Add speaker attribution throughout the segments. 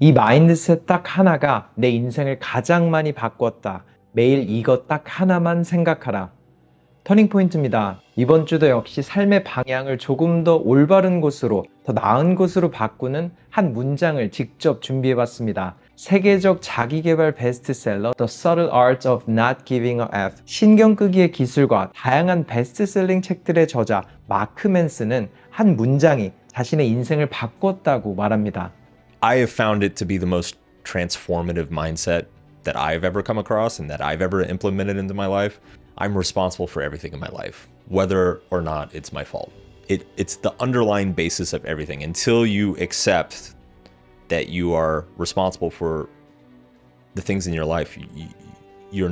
Speaker 1: 이 마인드셋 딱 하나가 내 인생을 가장 많이 바꿨다. 매일 이것 딱 하나만 생각하라. 터닝 포인트입니다. 이번 주도 역시 삶의 방향을 조금 더 올바른 곳으로, 더 나은 곳으로 바꾸는 한 문장을 직접 준비해 봤습니다. 세계적 자기계발 베스트셀러 The Subtle Art of Not Giving a F, 신경 끄기의 기술과 다양한 베스트셀링 책들의 저자 마크 맨스는 한 문장이 자신의 인생을 바꿨다고 말합니다.
Speaker 2: I have found it to be the most transformative mindset that I've ever come across and that I've ever implemented into my life. I'm responsible for everything in my life, whether or not it's my fault. It's the underlying basis of everything. Until you accept that you are responsible for the things in your life, you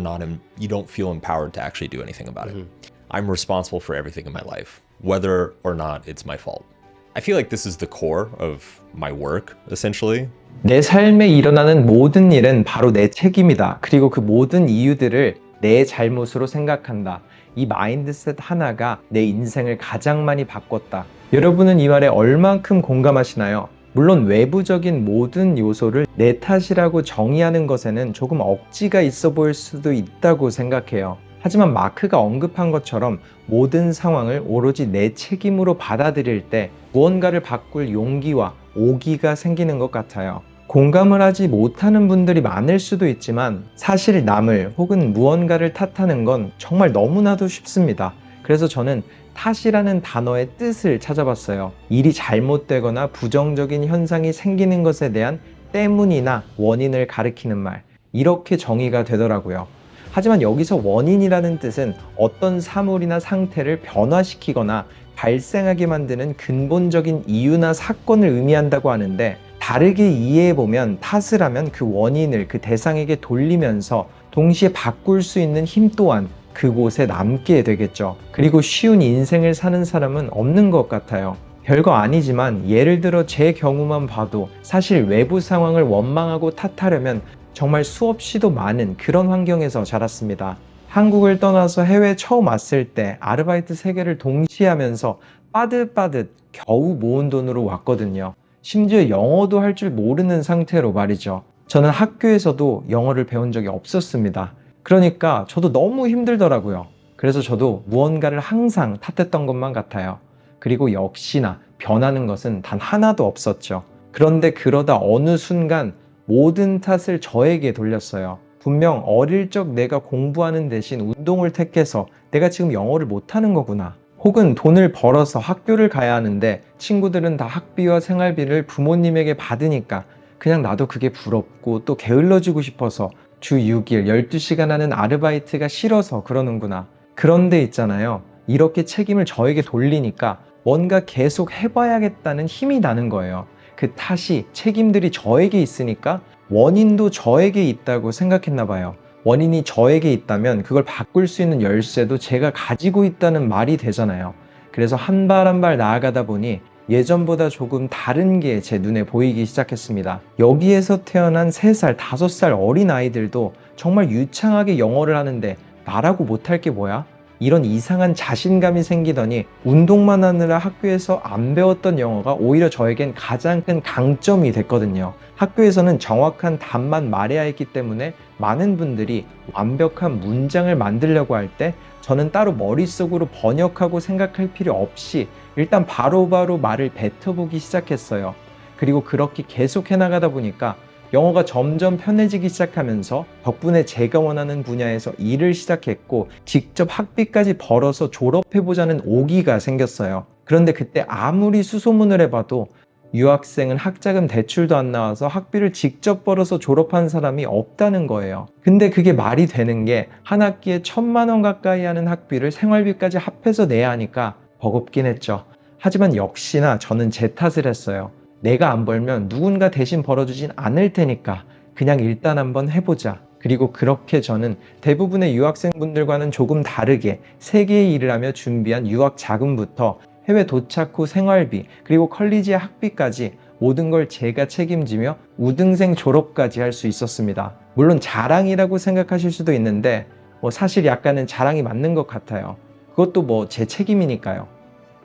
Speaker 2: don't feel empowered to actually do anything about it. I'm responsible for everything in my life, whether or not it's my fault. I feel like this is the core of my work, essentially.
Speaker 1: 내 삶에 일어나는 모든 일은 바로 내 책임이다. 그리고 그 모든 이유들을 내 잘못으로 생각한다. 이 마인드셋 하나가 내 인생을 가장 많이 바꿨다. 여러분은 이 말에 얼만큼 공감하시나요? 물론 외부적인 모든 요소를 내 탓이라고 정의하는 것에는 조금 억지가 있어 보일 수도 있다고 생각해요. 하지만 마크가 언급한 것처럼 모든 상황을 오로지 내 책임으로 받아들일 때 무언가를 바꿀 용기와 오기가 생기는 것 같아요. 공감을 하지 못하는 분들이 많을 수도 있지만 사실 남을 혹은 무언가를 탓하는 건 정말 너무나도 쉽습니다. 그래서 저는 탓이라는 단어의 뜻을 찾아봤어요. 일이 잘못되거나 부정적인 현상이 생기는 것에 대한 때문이나 원인을 가리키는 말, 이렇게 정의가 되더라고요. 하지만 여기서 원인이라는 뜻은 어떤 사물이나 상태를 변화시키거나 발생하게 만드는 근본적인 이유나 사건을 의미한다고 하는데, 다르게 이해해보면 탓을 하면 그 원인을 그 대상에게 돌리면서 동시에 바꿀 수 있는 힘 또한 그곳에 남게 되겠죠. 그리고 쉬운 인생을 사는 사람은 없는 것 같아요. 별거 아니지만 예를 들어 제 경우만 봐도 사실 외부 상황을 원망하고 탓하려면 정말 수없이도 많은 그런 환경에서 자랐습니다. 한국을 떠나서 해외에 처음 왔을 때 아르바이트 3개를 동시에 하면서 빠듯빠듯 겨우 모은 돈으로 왔거든요. 심지어 영어도 할 줄 모르는 상태로 말이죠. 저는 학교에서도 영어를 배운 적이 없었습니다. 그러니까 저도 너무 힘들더라고요. 그래서 저도 무언가를 항상 탓했던 것만 같아요. 그리고 역시나 변하는 것은 단 하나도 없었죠. 그런데 그러다 어느 순간 모든 탓을 저에게 돌렸어요. 분명 어릴 적 내가 공부하는 대신 운동을 택해서 내가 지금 영어를 못하는 거구나. 혹은 돈을 벌어서 학교를 가야 하는데 친구들은 다 학비와 생활비를 부모님에게 받으니까 그냥 나도 그게 부럽고 또 게을러지고 싶어서 주 6일 12시간 하는 아르바이트가 싫어서 그러는구나. 그런데 있잖아요. 이렇게 책임을 저에게 돌리니까 뭔가 계속 해봐야겠다는 힘이 나는 거예요. 그 탓이 책임들이 저에게 있으니까 원인도 저에게 있다고 생각했나 봐요. 원인이 저에게 있다면 그걸 바꿀 수 있는 열쇠도 제가 가지고 있다는 말이 되잖아요. 그래서 한 발 한 발 나아가다 보니 예전보다 조금 다른 게 제 눈에 보이기 시작했습니다. 여기에서 태어난 3살, 5살 어린 아이들도 정말 유창하게 영어를 하는데 나라고 못할 게 뭐야? 이런 이상한 자신감이 생기더니 운동만 하느라 학교에서 안 배웠던 영어가 오히려 저에겐 가장 큰 강점이 됐거든요. 학교에서는 정확한 답만 말해야 했기 때문에 많은 분들이 완벽한 문장을 만들려고 할 때 저는 따로 머릿속으로 번역하고 생각할 필요 없이 일단 바로바로 말을 뱉어보기 시작했어요. 그리고 그렇게 계속 해나가다 보니까 영어가 점점 편해지기 시작하면서 덕분에 제가 원하는 분야에서 일을 시작했고 직접 학비까지 벌어서 졸업해보자는 오기가 생겼어요. 그런데 그때 아무리 수소문을 해봐도 유학생은 학자금 대출도 안 나와서 학비를 직접 벌어서 졸업한 사람이 없다는 거예요. 근데 그게 말이 되는 게 한 학기에 1,000만 원 가까이 하는 학비를 생활비까지 합해서 내야 하니까 버겁긴 했죠. 하지만 역시나 저는 제 탓을 했어요. 내가 안 벌면 누군가 대신 벌어주진 않을 테니까 그냥 일단 한번 해보자. 그리고 그렇게 저는 대부분의 유학생분들과는 조금 다르게 3개의 일을 하며 준비한 유학 자금부터 해외 도착 후 생활비 그리고 컬리지의 학비까지 모든 걸 제가 책임지며 우등생 졸업까지 할 수 있었습니다. 물론 자랑이라고 생각하실 수도 있는데 사실 약간은 자랑이 맞는 것 같아요. 그것도 제 책임이니까요.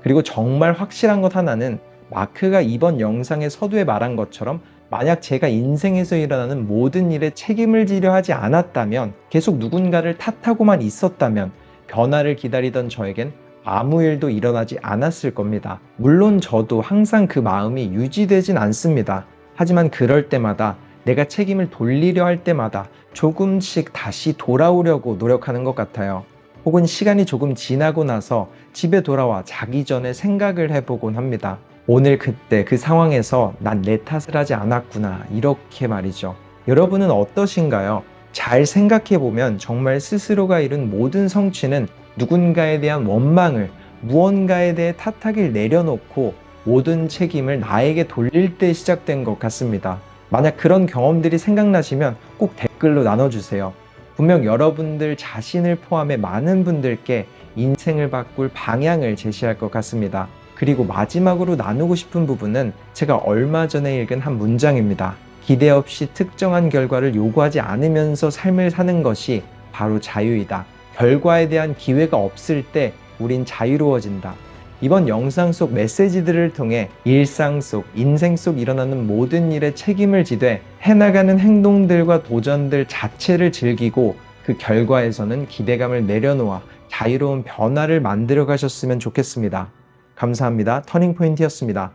Speaker 1: 그리고 정말 확실한 것 하나는 마크가 이번 영상의 서두에 말한 것처럼 만약 제가 인생에서 일어나는 모든 일에 책임을 지려 하지 않았다면, 계속 누군가를 탓하고만 있었다면 변화를 기다리던 저에겐 아무 일도 일어나지 않았을 겁니다. 물론 저도 항상 그 마음이 유지되진 않습니다. 하지만 그럴 때마다, 내가 책임을 돌리려 할 때마다 조금씩 다시 돌아오려고 노력하는 것 같아요. 혹은 시간이 조금 지나고 나서 집에 돌아와 자기 전에 생각을 해보곤 합니다. 오늘 그때 그 상황에서 난 내 탓을 하지 않았구나, 이렇게 말이죠. 여러분은 어떠신가요? 잘 생각해보면 정말 스스로가 이룬 모든 성취는 누군가에 대한 원망을, 무언가에 대해 탓하길 내려놓고 모든 책임을 나에게 돌릴 때 시작된 것 같습니다. 만약 그런 경험들이 생각나시면 꼭 댓글로 나눠주세요. 분명 여러분들 자신을 포함해 많은 분들께 인생을 바꿀 방향을 제시할 것 같습니다. 그리고 마지막으로 나누고 싶은 부분은 제가 얼마 전에 읽은 한 문장입니다. 기대 없이 특정한 결과를 요구하지 않으면서 삶을 사는 것이 바로 자유이다. 결과에 대한 기회가 없을 때 우린 자유로워진다. 이번 영상 속 메시지들을 통해 일상 속, 인생 속 일어나는 모든 일에 책임을 지되 해나가는 행동들과 도전들 자체를 즐기고, 그 결과에서는 기대감을 내려놓아 자유로운 변화를 만들어 가셨으면 좋겠습니다. 감사합니다. 터닝포인트였습니다.